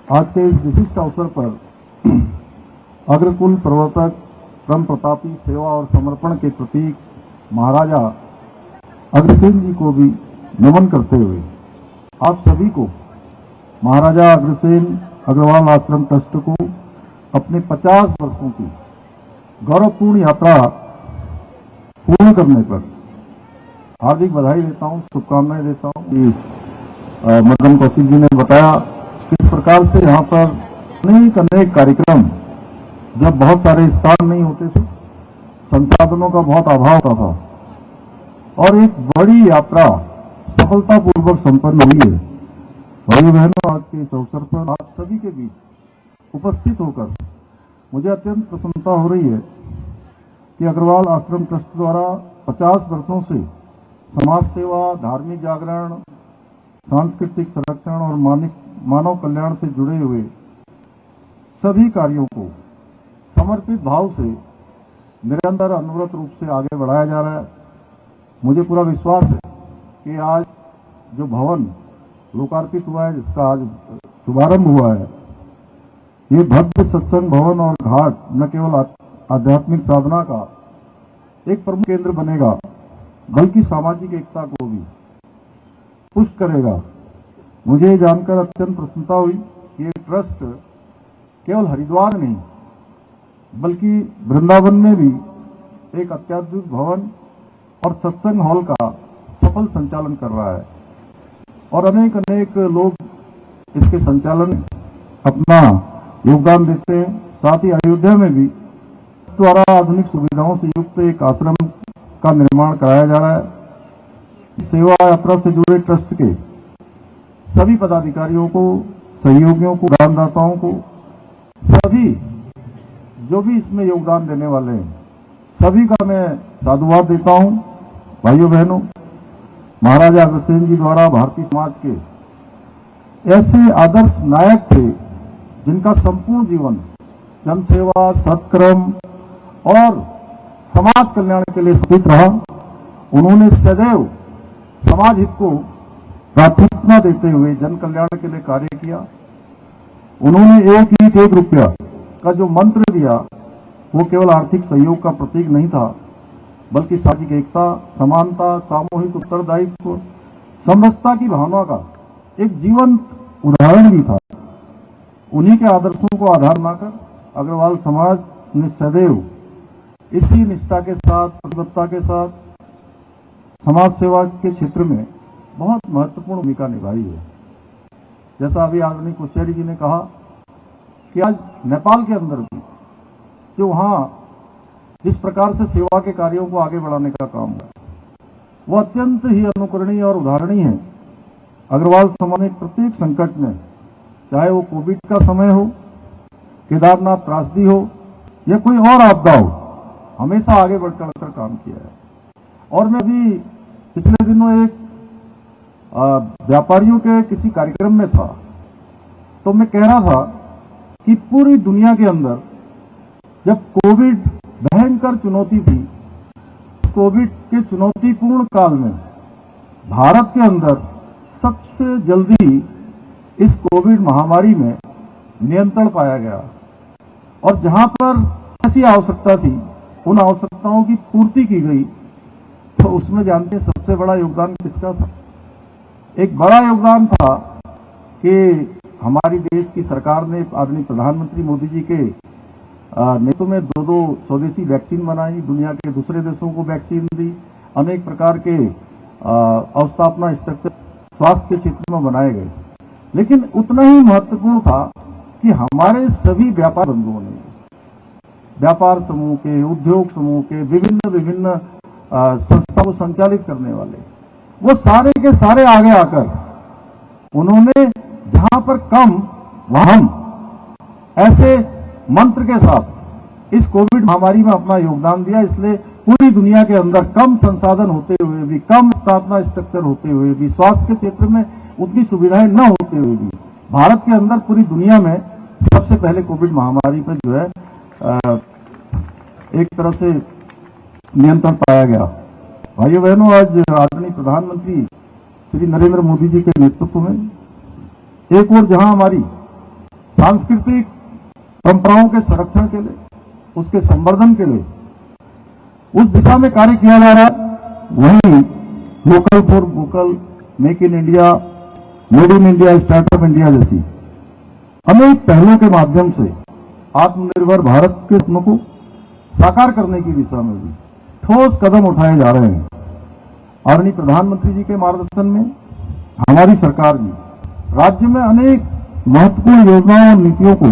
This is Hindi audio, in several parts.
आज के इस विशिष्ट अवसर पर अग्रकुल प्रवर्तक परम प्रतापी सेवा और समर्पण के प्रतीक महाराजा अग्रसेन जी को भी नमन करते हुए आप सभी को महाराजा अग्रसेन अग्रवाल आश्रम ट्रस्ट को अपने 50 वर्षों की गौरवपूर्ण यात्रा पूर्ण करने पर हार्दिक बधाई देता हूं, शुभकामनाएं देता हूं। कि मदन कौशिक जी ने बताया किस प्रकार से यहाँ पर अनेक कार्यक्रम, जब बहुत सारे स्थान नहीं होते थे, संसाधनों का बहुत अभाव होता था और एक बड़ी यात्रा सफलतापूर्वक संपन्न हुई है। भाई बहनों, आज के इस अवसर पर आप सभी के बीच उपस्थित होकर मुझे अत्यंत प्रसन्नता हो रही है कि अग्रवाल आश्रम ट्रस्ट द्वारा 50 वर्षों से समाज सेवा, धार्मिक जागरण, सांस्कृतिक संरक्षण और मानव कल्याण से जुड़े हुए सभी कार्यों को समर्पित भाव से निरंतर अनवरत रूप से आगे बढ़ाया जा रहा है। मुझे पूरा विश्वास है कि आज जो भवन लोकार्पित हुआ है, जिसका आज शुभारंभ हुआ है, ये भव्य सत्संग भवन और घाट न केवल आध्यात्मिक साधना का एक प्रमुख केंद्र बनेगा, बल्कि सामाजिक एकता को भी पुष्ट करेगा। मुझे जानकर अत्यंत प्रसन्नता हुई कि ये ट्रस्ट केवल हरिद्वार नहीं बल्कि वृंदावन में भी एक अत्याधुनिक भवन और सत्संग हॉल का सफल संचालन कर रहा है और अनेक लोग इसके संचालन में अपना योगदान देते हैं। साथ ही अयोध्या में भी द्वारा आधुनिक सुविधाओं से युक्त एक आश्रम का निर्माण कराया जा रहा है। सेवा यात्रा से जुड़े ट्रस्ट के सभी पदाधिकारियों को, सहयोगियों को, दानदाताओं को, सभी जो भी इसमें योगदान देने वाले हैं, सभी का मैं साधुवाद देता हूं। भाइयों बहनों, महाराजा अग्रसेन जी द्वारा भारतीय समाज के ऐसे आदर्श नायक थे जिनका संपूर्ण जीवन जनसेवा, सत्कर्म और समाज कल्याण के लिए समर्पित रहा। उन्होंने सदैव समाज हित को प्राथमिकता देते हुए जन कल्याण के लिए कार्य किया। उन्होंने एक ईंट एक रुपया का जो मंत्र दिया, वो केवल आर्थिक सहयोग का प्रतीक नहीं था, बल्कि सामाजिक एकता, समानता, सामूहिक उत्तरदायित्व, समरसता की भावना का एक जीवंत उदाहरण भी था। उन्हीं के आदर्शों को आधार बनाकर अग्रवाल समाज ने सदैव इसी निष्ठा के साथ, प्रतिबद्धता के साथ समाज सेवा के क्षेत्र में बहुत महत्वपूर्ण भूमिका निभाई है। जैसा अभी आदरणीय कोश्यारी जी ने कहा कि आज नेपाल के अंदर भी जो वहां जिस प्रकार से सेवा के कार्यों को आगे बढ़ाने का काम है, वो अत्यंत ही अनुकरणीय और उदाहरणीय है। अग्रवाल समाज ने प्रत्येक संकट में, चाहे वो कोविड का समय हो, केदारनाथ त्रासदी हो या कोई और आपदा हो, हमेशा आगे बढ़कर काम किया है। और मैं भी पिछले दिनों एक व्यापारियों के किसी कार्यक्रम में था, तो मैं कह रहा था कि पूरी दुनिया के अंदर जब कोविड भयंकर चुनौती थी, कोविड के चुनौतीपूर्ण काल में भारत के अंदर सबसे जल्दी इस कोविड महामारी में नियंत्रण पाया गया और जहां पर ऐसी आवश्यकता थी, उन आवश्यकताओं की पूर्ति की गई। तो उसमें जानते हैं सबसे बड़ा योगदान किसका था? एक बड़ा योगदान था कि हमारी देश की सरकार ने आदरणीय प्रधानमंत्री मोदी जी के नेतृत्व में दो स्वदेशी वैक्सीन बनाई, दुनिया के दूसरे देशों को वैक्सीन दी, अनेक प्रकार के अवस्थापना स्ट्रक्चर स्वास्थ्य के क्षेत्र में बनाए गए। लेकिन उतना ही महत्वपूर्ण था कि हमारे सभी व्यापार बंधुओं ने, व्यापार समूह के, उद्योग समूह के, विभिन्न संस्था को संचालित करने वाले, वो सारे के सारे आगे आकर उन्होंने जहां पर कम वहां हम ऐसे मंत्र के साथ इस कोविड महामारी में अपना योगदान दिया। इसलिए पूरी दुनिया के अंदर कम संसाधन होते हुए भी, कम स्थापना स्ट्रक्चर होते हुए भी, स्वास्थ्य के क्षेत्र में उतनी सुविधाएं न होते हुए भी, भारत के अंदर पूरी दुनिया में सबसे पहले कोविड महामारी पर जो है एक तरह से नियंत्रण पाया गया। भाइयों बहनों, आज आदरणीय प्रधानमंत्री श्री नरेंद्र मोदी जी के नेतृत्व में एक और जहां हमारी सांस्कृतिक परंपराओं के संरक्षण के लिए, उसके संवर्धन के लिए उस दिशा में कार्य किया जा रहा है। वहीं local for vocal, make in India, made in India, startup India जैसी अनेक पहलों के माध्यम से आत्मनिर्भर भारत के सपनों को साकार करने की दिशा में भी ठोस कदम उठाए जा रहे हैं। आदरणीय प्रधानमंत्री जी के मार्गदर्शन में हमारी सरकार भी राज्य में अनेक महत्वपूर्ण योजनाओं और नीतियों को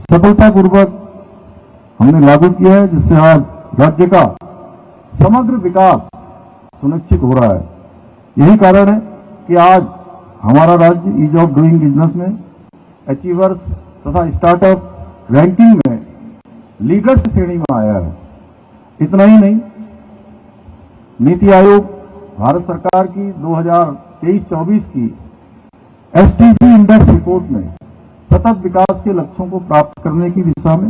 सफलतापूर्वक हमने लागू किया है, जिससे आज राज्य का समग्र विकास सुनिश्चित हो रहा है। यही कारण है कि आज हमारा राज्य ईज ऑफ डूइंग बिजनेस में, अचीवर्स तथा स्टार्टअप रैंकिंग में लीडर्स श्रेणी में आया है। इतना ही नहीं, नीति आयोग भारत सरकार की 2023-24 की एसडीजी इंडेक्स रिपोर्ट में सतत विकास के लक्ष्यों को प्राप्त करने की दिशा में